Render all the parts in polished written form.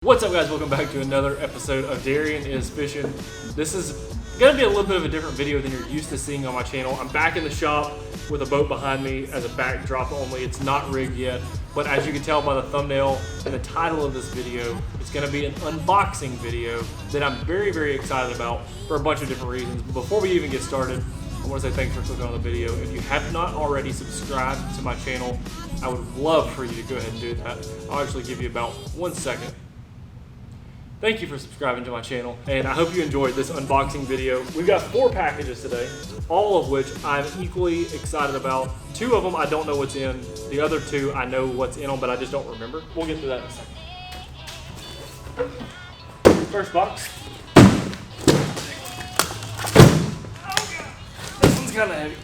What's up, guys? Welcome back to another episode of Darian is Fishing. This is going to be a little bit of a different video than you're used to seeing on my channel. I'm back in the shop with a boat behind me as a backdrop only. It's not rigged yet, but as you can tell by the thumbnail and the title of this video, it's going to be an unboxing video that I'm very, very excited about for a bunch of different reasons. But before we even get started, I want to say thanks for clicking on the video. If you have not already subscribed to my channel, I would love for you to go ahead and do that. I'll actually give you about 1 second. Thank you for subscribing to my channel, and I hope you enjoyed this unboxing video. We've got 4 packages today, all of which I'm equally excited about. 2 of them I don't know what's in. The other 2 I know what's in them, but I just don't remember. We'll get to that in a second. First box. This one's kind of heavy.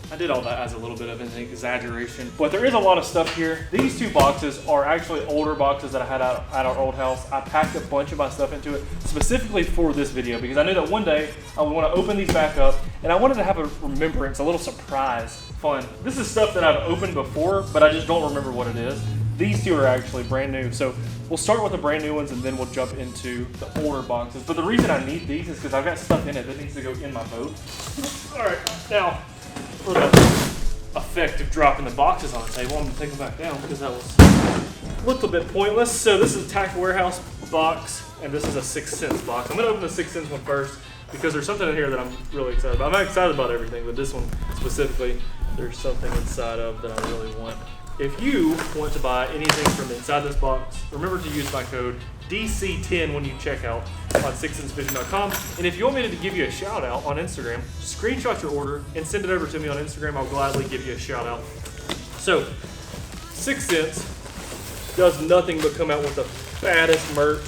I did all that as a little bit of an exaggeration, but there is a lot of stuff here. These 2 boxes are actually older boxes that I had out at our old house. I packed a bunch of my stuff into it specifically for this video because I knew that one day I would want to open these back up and I wanted to have a remembrance, a little surprise fun. This is stuff that I've opened before, but I just don't remember what it is. These 2 are actually brand new, so we'll start with the brand new ones and then we'll jump into the older boxes. But the reason I need these is because I've got stuff in it that needs to go in my boat. All right, now, for the effect of dropping the boxes on the table, I'm going to take them back down because that was a little bit pointless. So this is a Tackle Warehouse box, and this is a 6 cents box. I'm going to open the 6 cents one first because there's something in here that I'm really excited about. I'm not excited about everything, but this one specifically, there's something inside of that I really want. If you want to buy anything from inside this box, remember to use my code DC10 when you check out on 6centsfishing.com. And if you want me to give you a shout out on Instagram, screenshot your order and send it over to me on Instagram. I'll gladly give you a shout out. So 6 Cents does nothing but come out with the fattest merch,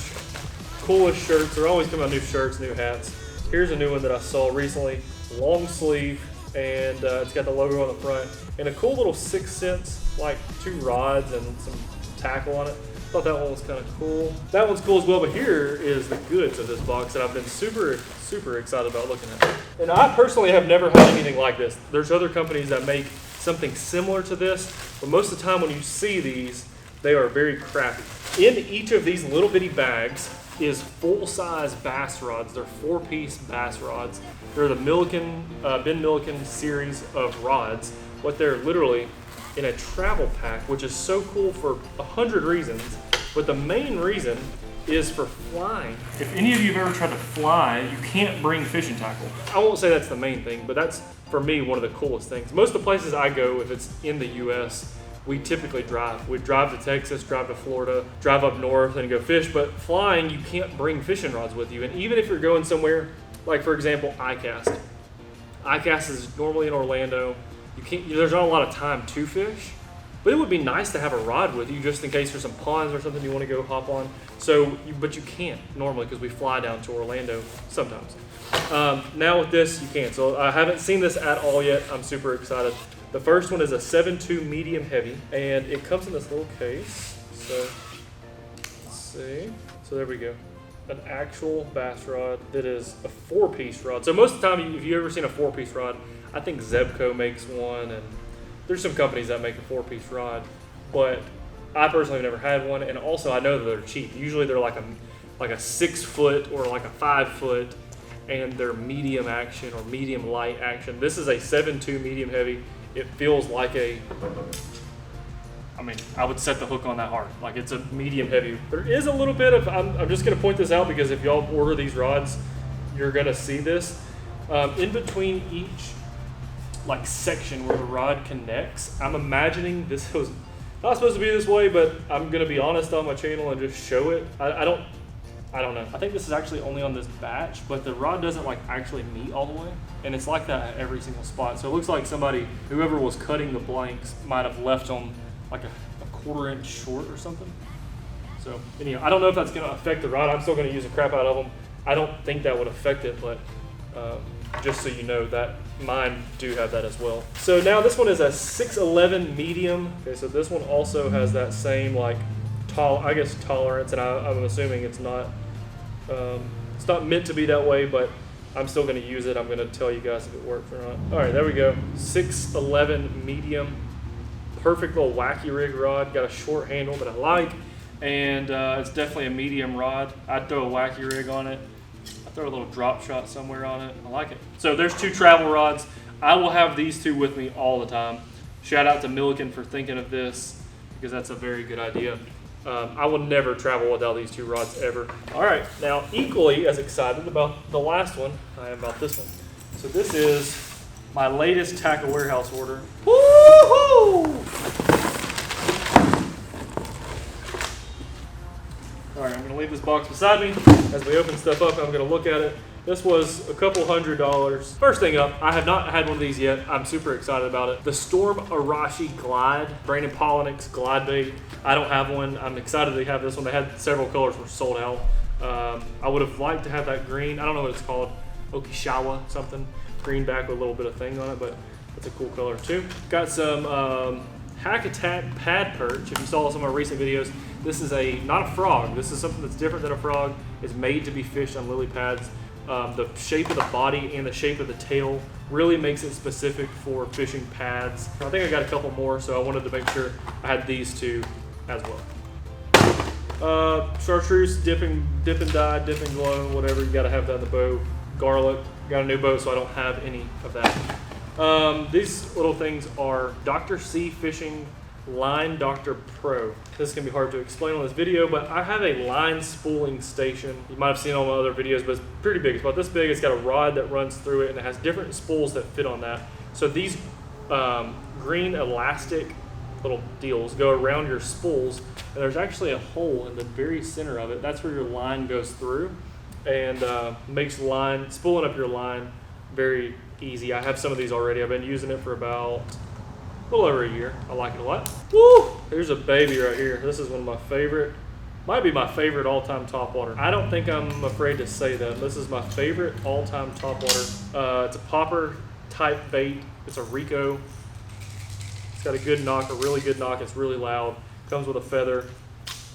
coolest shirts. They're always coming out new shirts, new hats. Here's a new one that I saw recently, long sleeve, and it's got the logo on the front and a cool little 6 Cents, like 2 rods and some tackle on it. Thought that one was kind of cool. That one's cool as well, but here is the goods of this box that I've been super excited about looking at. And I personally have never had anything like this. There's other companies that make something similar to this, but most of the time when you see these, they are very crappy. In each of these little bitty bags is full-size bass rods. They're 4-piece bass rods. They're the Ben Milliken series of rods, but they're literally in a travel pack, which is so cool for 100 reasons, but the main reason is for flying. If any of you have ever tried to fly, you can't bring fishing tackle. I won't say that's the main thing, but that's, for me, one of the coolest things. Most of the places I go, if it's in the US, we typically drive. We drive to Texas, drive to Florida, drive up north and go fish, but flying, you can't bring fishing rods with you. And even if you're going somewhere, like for example, ICAST. ICAST is normally in Orlando. There's not a lot of time to fish, but it would be nice to have a rod with you just in case there's some ponds or something you want to go hop on. But you can't normally because we fly down to Orlando sometimes. Now with this, you can. So I haven't seen this at all yet. I'm super excited. The first one is a 7.2 medium heavy, and it comes in this little case. So let's see. So there we go. An actual bass rod that is a 4-piece rod. So most of the time, if you've ever seen a 4-piece rod, I think Zebco makes one, and there's some companies that make a 4-piece rod, but I personally have never had one, and also I know that they're cheap. Usually they're like a 6 foot or like a 5 foot, and they're medium action or medium light action. This is a 7.2 medium heavy. It feels like I would set the hook on that hard. Like it's a medium heavy. There is a little bit of, I'm just gonna point this out because if y'all order these rods, you're gonna see this. In between each like section where the rod connects, I'm imagining this was not supposed to be this way, but I'm gonna be honest on my channel and just show it. I don't know. I think this is actually only on this batch, but the rod doesn't like actually meet all the way, and it's like that at every single spot. So it looks like whoever was cutting the blanks might have left them like a 1/4 inch short or something. So anyhow, I don't know if that's gonna affect the rod. I'm still gonna use the crap out of them. I don't think that would affect it, but just so you know that mine do have that as well. So now this one is a 6'11 medium. Okay, so this one also has that same like tolerance, and I'm assuming it's not meant to be that way, but I'm still going to use it. I'm going to tell you guys if it works or not. All right, there we go. 6'11 medium, perfect little wacky rig rod. Got a short handle that I like. and it's definitely a medium rod. I'd throw a wacky rig on it. I'd throw a little drop shot somewhere on it. I like it. So there's 2 travel rods. I will have these 2 with me all the time. Shout out to Milliken for thinking of this, because that's a very good idea. I will never travel without these 2 rods ever. All right, now equally as excited about the last one, I am about this one. So this is my latest tackle warehouse order. Woohoo! All right, I'm gonna leave this box beside me. As we open stuff up, I'm gonna look at it. This was a couple $100. First thing up, I have not had one of these yet. I'm super excited about it. The Storm Arashi Glide, Brandon Polinick's glide bait. I don't have one. I'm excited to have this one. They had several colors were sold out. I would have liked to have that green. I don't know what it's called, Okishawa something. Greenback with a little bit of thing on it, but it's a cool color too. Got some Hack Attack Pad Perch. If you saw some of my recent videos, this is not a frog. This is something that's different than a frog. It's made to be fished on lily pads. The shape of the body and the shape of the tail really makes it specific for fishing pads. I think I got a couple more, so I wanted to make sure I had these 2 as well. Chartreuse, dip and dye, dip and glow, whatever. You got to have that in the boat. Garlic, got a new boat, so I don't have any of that. These little things are Dr. C Fishing Line Dr. Pro. This is going to be hard to explain on this video, but I have a line spooling station. You might have seen it on my other videos, but it's pretty big. It's about this big. It's got a rod that runs through it, and it has different spools that fit on that. So these green elastic little deals go around your spools, and there's actually a hole in the very center of it. That's where your line goes through, and makes spooling up your line very easy. I have some of these already. I've been using it for about a little over a year. I like it a lot. Woo! Here's a baby right here. This is one of my favorite, might be my favorite all-time topwater. I don't think I'm afraid to say that. This is my favorite all-time topwater. It's a popper type bait. It's a Rico. It's got a good knock, a really good knock. It's really loud. Comes with a feather.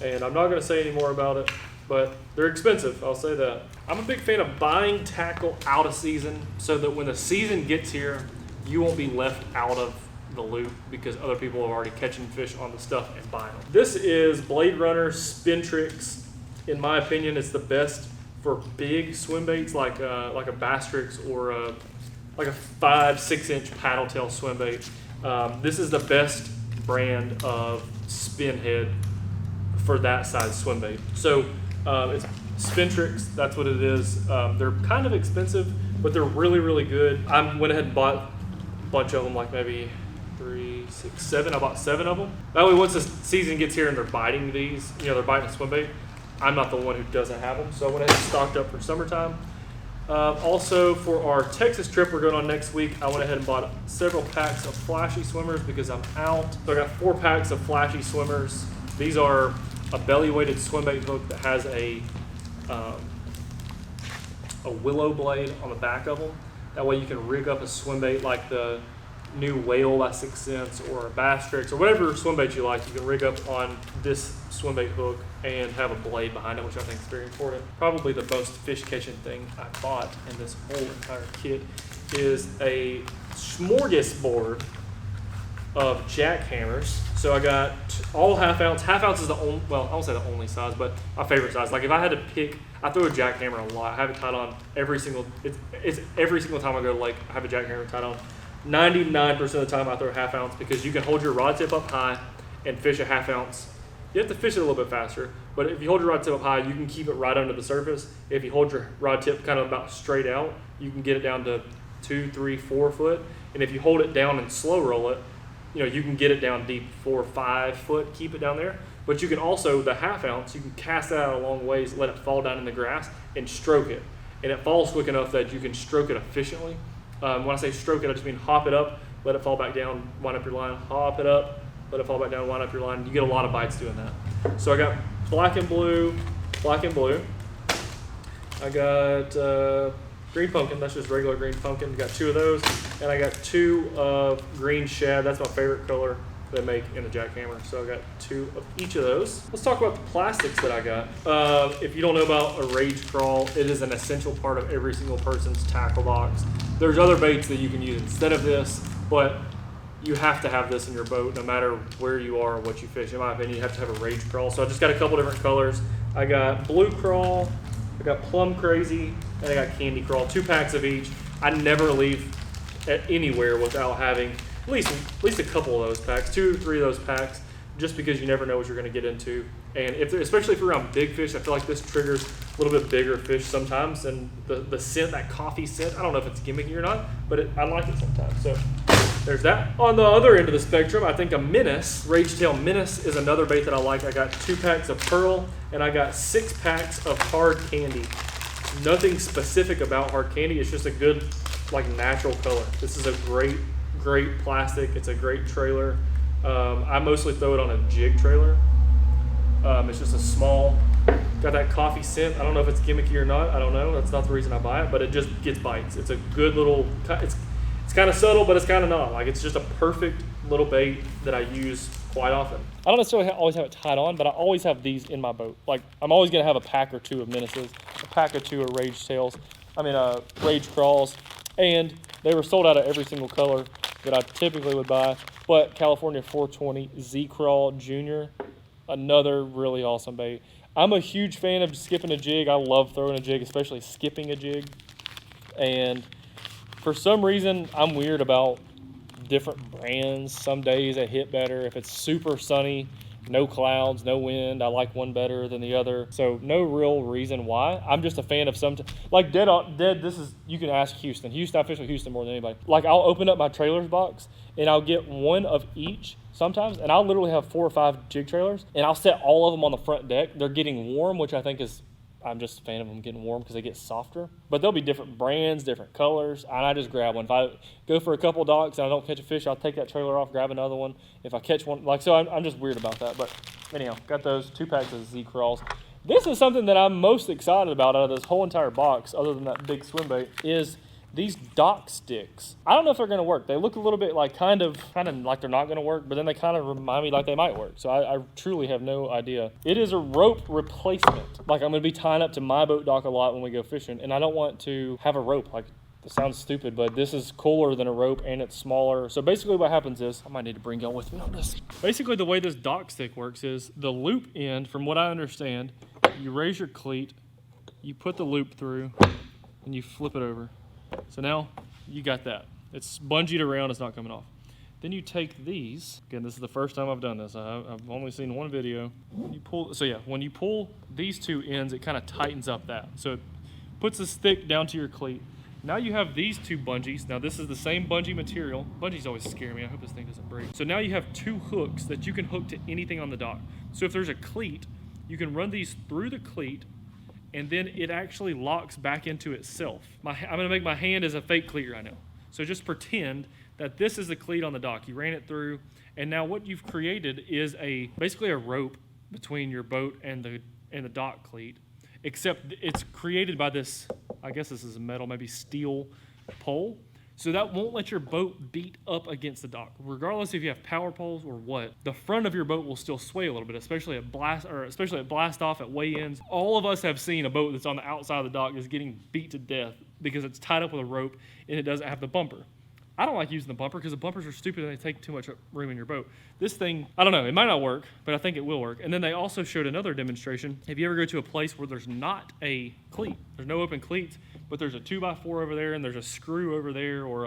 And I'm not going to say any more about it, but they're expensive, I'll say that. I'm a big fan of buying tackle out of season so that when the season gets here, you won't be left out of the loop because other people are already catching fish on the stuff and buying them. This is Blade Runner Spin Tricks. In my opinion, it's the best for big swim baits like a Bass Tricks or like a 5-6 inch paddle tail swim bait. This is the best brand of spin head for that size swim bait. So it's Spin Tricks, that's what it is. They're kind of expensive, but they're really, really good. I went ahead and bought a bunch of them, like maybe 3, 6, 7. I bought 7 of them. That way, once the season gets here and they're biting these, they're biting a swim bait, I'm not the one who doesn't have them. So I went ahead and stocked up for summertime. Also, for our Texas trip we're going on next week, I went ahead and bought several packs of flashy swimmers because I'm out. So I got 4 packs of flashy swimmers. These are a belly-weighted swim bait hook that has a willow blade on the back of them. That way you can rig up a swim bait like the new Whale by 6 Cents or a Bass Tricks or whatever swim bait you like. You can rig up on this swim bait hook and have a blade behind it, which I think is very important. Probably the most fish catching thing I bought in this whole entire kit is a smorgasbord of jackhammers. So I got all half ounce. Half ounce is the only, well, I won't say the only size, but my favorite size. Like if I had to pick, I throw a jackhammer a lot. I have it tied on every single, it's every single time I go to the lake, I have a jackhammer tied on. 99% of the time I throw a half ounce because you can hold your rod tip up high and fish a half ounce. You have to fish it a little bit faster, but if you hold your rod tip up high, you can keep it right under the surface. If you hold your rod tip kind of about straight out, you can get it down to 2, 3, 4 foot. And if you hold it down and slow roll it, you can get it down deep 4 or 5 foot, keep it down there. But you can also, the half ounce, you can cast that out a long ways, let it fall down in the grass and stroke it. And it falls quick enough that you can stroke it efficiently. When I say stroke it, I just mean hop it up, let it fall back down, wind up your line, hop it up, let it fall back down, wind up your line. You get a lot of bites doing that. So I got black and blue. I got green pumpkin, that's just regular green pumpkin. Got 2 of those. And I got 2 of green shad. That's my favorite color they make in the jackhammer. So I got 2 of each of those. Let's talk about the plastics that I got. If you don't know about a rage crawl, it is an essential part of every single person's tackle box. There's other baits that you can use instead of this, but you have to have this in your boat no matter where you are or what you fish. In my opinion, you have to have a rage crawl. So I just got a couple different colors. I got blue crawl, I got plum crazy, and I got candy crawl. 2 packs of each. I never leave anywhere without having at least a couple of those packs, 2 or 3 of those packs, just because you never know what you're going to get into. And especially if you're around big fish, I feel like this triggers a little bit bigger fish sometimes. And the scent, that coffee scent, I don't know if it's gimmicky or not, but I like it sometimes. So there's that. On the other end of the spectrum, I think a menace, Rage Tail Menace, is another bait that I like. I got 2 packs of pearl, and I got 6 packs of hard candy. Nothing specific about hard candy. It's just a good, like, natural color. This is a great plastic. It's a great trailer. I mostly throw it on a jig trailer. It's just a small, got that coffee scent. I don't know if it's gimmicky or not. I don't know. That's not the reason I buy it, but it just gets bites. It's a good little, it's kind of subtle, but it's kind of not. Like, it's just a perfect little bait that I use quite often. I don't necessarily always have it tied on, but I always have these in my boat. Like, I'm always going to have a pack or 2 of menaces, a pack or 2 of rage tails, rage crawls, and they were sold out of every single color that I typically would buy. But California 420 Z Crawl Junior, another really awesome bait. I'm a huge fan of skipping a jig. I love throwing a jig, especially skipping a jig. And for some reason, I'm weird about different brands. Some days they hit better. If it's super sunny, no clouds, no wind, I like one better than the other. So no real reason why. I'm just a fan of some, like Dead, this is, you can ask Houston. I fish with Houston more than anybody. Like, I'll open up my trailers box and I'll get one of each sometimes, and I'll literally have 4 or 5 jig trailers, and I'll set all of them on the front deck. They're getting warm, which I think is, I'm just a fan of them getting warm because they get softer. But there'll be different brands, different colors, and I just grab one. If I go for a couple docks and I don't catch a fish, I'll take that trailer off, grab another one. If I catch one, like, so I'm just weird about that. But anyhow, got those 2 packs of Z Crawls. This is something that I'm most excited about out of this whole entire box, other than that big swim bait, is these dock sticks. I don't know if they're gonna work. They look a little bit like kind of like they're not gonna work, but then they kind of remind me like they might work. So I truly have no idea. It is a rope replacement. Like, I'm gonna be tying up to my boat dock a lot when we go fishing, and I don't want to have a rope. Like, it sounds stupid, but this is cooler than a rope and it's smaller. So basically what happens is, I might need to bring y'all with me on this. Basically the way this dock stick works is the loop end, from what I understand, you raise your cleat, you put the loop through, and you flip it over. So now you got that. It's bungeed around, it's not coming off. Then you take these, again, this is the first time I've done this. I've only seen one video. You pull, so yeah, when you pull these 2 ends, it kind of tightens up that. So it puts the stick down to your cleat. Now you have these 2 bungees. Now this is the same bungee material. Bungees always scare me. I hope this thing doesn't break. So now you have 2 hooks that you can hook to anything on the dock. So if there's a cleat, you can run these through the cleat, and then it actually locks back into itself. I'm gonna make my hand as a fake cleat right now. So just pretend that this is the cleat on the dock. You ran it through, and now what you've created is basically a rope between your boat and the dock cleat, except it's created by this, I guess this is a metal, maybe steel pole. So that won't let your boat beat up against the dock. Regardless if you have power poles or what, the front of your boat will still sway a little bit, especially at blast off, at weigh-ins. All of us have seen a boat that's on the outside of the dock is getting beat to death because it's tied up with a rope and it doesn't have the bumper. I don't like using the bumper because the bumpers are stupid and they take too much room in your boat. This thing, I don't know, it might not work, but I think it will work. And then they also showed another demonstration. If you ever go to a place where there's not a cleat, there's no open cleats, but there's a 2x4 over there and there's a screw over there or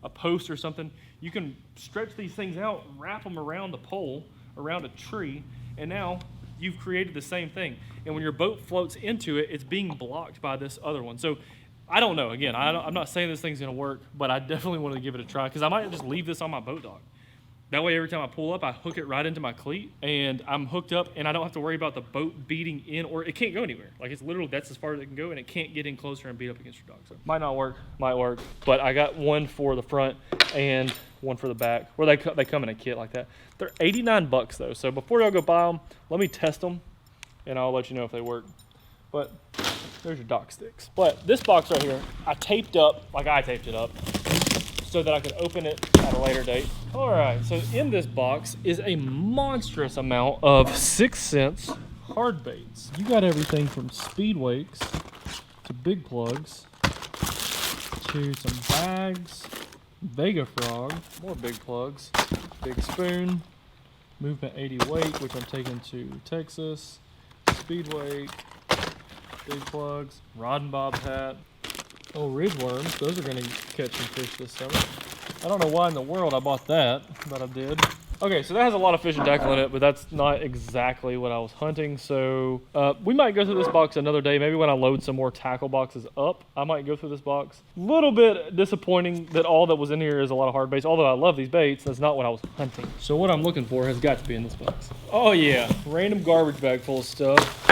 a post or something, you can stretch these things out, wrap them around the pole, around a tree, and now you've created the same thing. And when your boat floats into it, it's being blocked by this other one. So I don't know. Again, I'm not saying this thing's going to work, but I definitely want to give it a try because I might just leave this on my boat dock. That way, every time I pull up, I hook it right into my cleat, and I'm hooked up, and I don't have to worry about the boat beating in, or it can't go anywhere. Like, it's literally, that's as far as it can go, and it can't get in closer and beat up against your dock. So might not work, might work, but I got one for the front and one for the back, where they come in a kit like that. They're $89 though, so before y'all go buy them, let me test them, and I'll let you know if they work. But there's your dock sticks. But this box right here, I taped up, like I taped it up, so that I could open it at a later date. All right, so in this box is a monstrous amount of 6 cents hard baits. You got everything from speed wakes to big plugs to some bags Vega frog, more big plugs, big spoon, movement 80 weight, which I'm taking to Texas, speed weight, big plugs, rod and bob hat. Oh, ridge worms, those are gonna catch some fish this summer. I don't know why in the world I bought that, but I did. Okay, so that has a lot of fish and tackle in it, but that's not exactly what I was hunting. So we might go through this box another day. Maybe when I load some more tackle boxes up, I might go through this box. Little bit disappointing that all that was in here is a lot of hard baits. Although I love these baits, that's not what I was hunting. So what I'm looking for has got to be in this box. Oh yeah, random garbage bag full of stuff.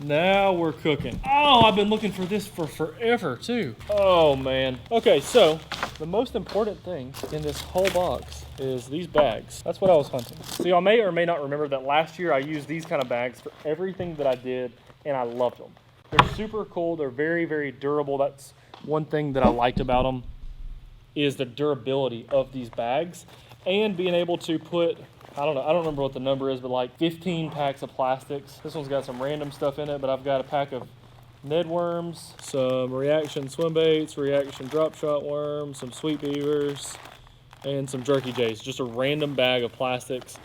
Now we're cooking. Oh, I've been looking for this for forever too. Oh man. Okay, so the most important thing in this whole box is these bags. That's what I was hunting. So y'all may or may not remember that last year I used these kind of bags for everything that I did, and I loved them. They're super cool. They're very, very durable. That's one thing that I liked about them, is the durability of these bags and being able to put, I don't remember what the number is, but like 15 packs of plastics. This one's got some random stuff in it, but I've got a pack of Ned worms, some reaction swim baits, reaction drop shot worms, some sweet beavers, and some jerky jays. Just a random bag of plastics.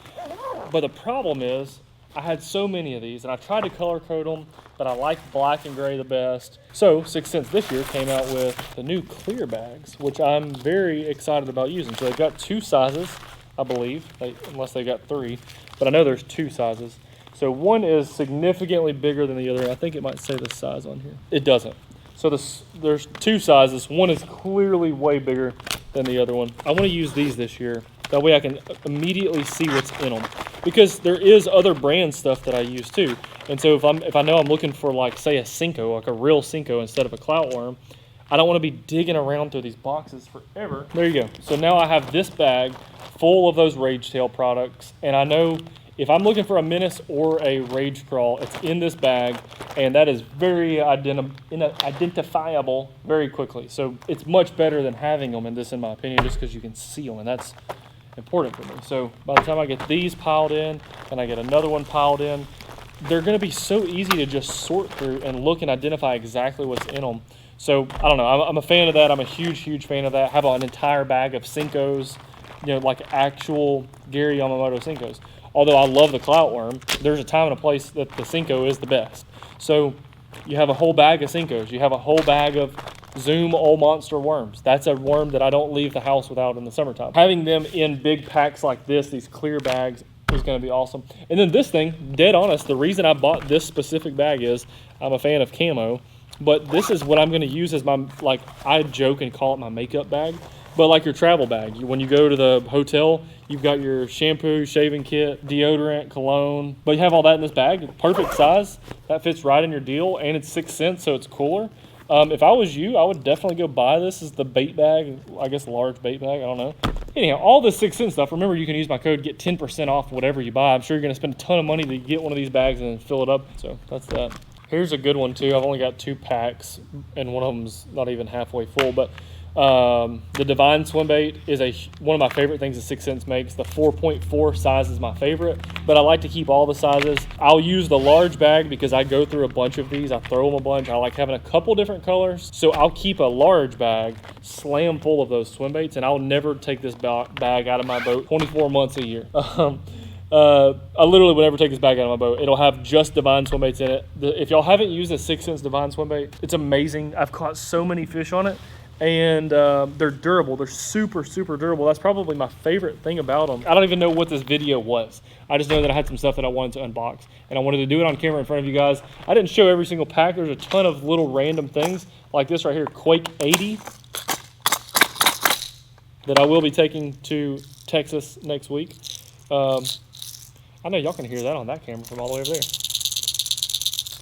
But the problem is, I had so many of these, and I tried to color code them, but I like black and gray the best. So 6 Sense this year came out with the new clear bags, which I'm very excited about using. So they've got 2 sizes, I believe, unless they got 3, but I know there's 2 sizes. So one is significantly bigger than the other. I think it might say the size on here. It doesn't. So there's 2 sizes. One is clearly way bigger than the other one. I want to use these this year. That way I can immediately see what's in them. Because there is other brand stuff that I use too. And so if I know I'm looking for, like, say a Cinco, like a real Cinco instead of a clout worm, I don't want to be digging around through these boxes forever. There you go. So now I have this bag full of those Rage Tail products, and I know if I'm looking for a Menace or a Rage Crawl, it's in this bag, and that is very identifiable very quickly. So it's much better than having them in this, in my opinion, just because you can see them, and that's important for me. So by the time I get these piled in, and I get another one piled in, they're going to be so easy to just sort through and look and identify exactly what's in them. So I don't know, I'm a fan of that. I'm a huge fan of that. Have an entire bag of Cincos, you know, like actual Gary Yamamoto Cincos. Although I love the clout worm, there's a time and a place that the Cinco is the best. So you have a whole bag of Cincos. You have a whole bag of Zoom Old Monster worms. That's a worm that I don't leave the house without in the summertime. Having them in big packs like this, these clear bags, is going to be awesome. And then this thing, dead honest, the reason I bought this specific bag is I'm a fan of camo, but this is what I'm going to use as my, like, I joke and call it my makeup bag, but like your travel bag. When you go to the hotel, you've got your shampoo, shaving kit, deodorant, cologne, but you have all that in this bag. Perfect size. That fits right in your deal, and it's 6 cents, so it's cooler. If I was you, I would definitely go buy this as the bait bag, I guess large bait bag, I don't know. Anyhow, all this 6 cent stuff, remember you can use my code, get 10% off whatever you buy. I'm sure you're going to spend a ton of money to get one of these bags and fill it up, so that's that. Here's a good one too. I've only got 2 packs, and one of them's not even halfway full, but the Divine swim bait is one of my favorite things that 6 Sense makes. The 4.4 size is my favorite, but I like to keep all the sizes. I'll use the large bag because I go through a bunch of these. I throw them a bunch. I like having a couple different colors, so I'll keep a large bag slam full of those swim baits, and I'll never take this bag out of my boat 24 months a year. I literally would never take this bag out of my boat. It'll have just Divine swim baits in it. If y'all haven't used a 6 Sense Divine swim bait, it's amazing. I've caught so many fish on it. And they're durable. They're super durable. That's probably my favorite thing about them. I don't even know what this video was. I just know that I had some stuff that I wanted to unbox, and I wanted to do it on camera in front of you guys. I didn't show every single pack. There's a ton of little random things like this right here, Quake 80, that I will be taking to Texas next week. I know y'all can hear that on that camera from all the way over there.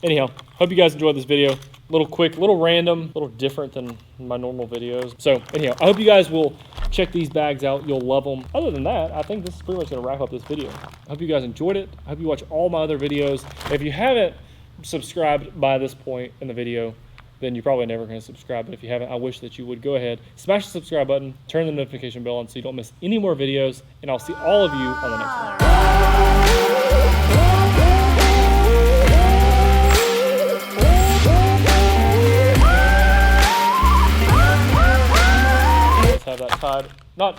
Anyhow, hope you guys enjoyed this video. Little quick, little random, little different than my normal videos. So anyhow, I hope you guys will check these bags out. You'll love them. Other than that, I think this is pretty much going to wrap up this video. I hope you guys enjoyed it. I hope you watch all my other videos. If you haven't subscribed by this point in the video, then you're probably never going to subscribe. But if you haven't, I wish that you would go ahead, smash the subscribe button, turn the notification bell on so you don't miss any more videos, and I'll see all of you on the next one. Have that top No.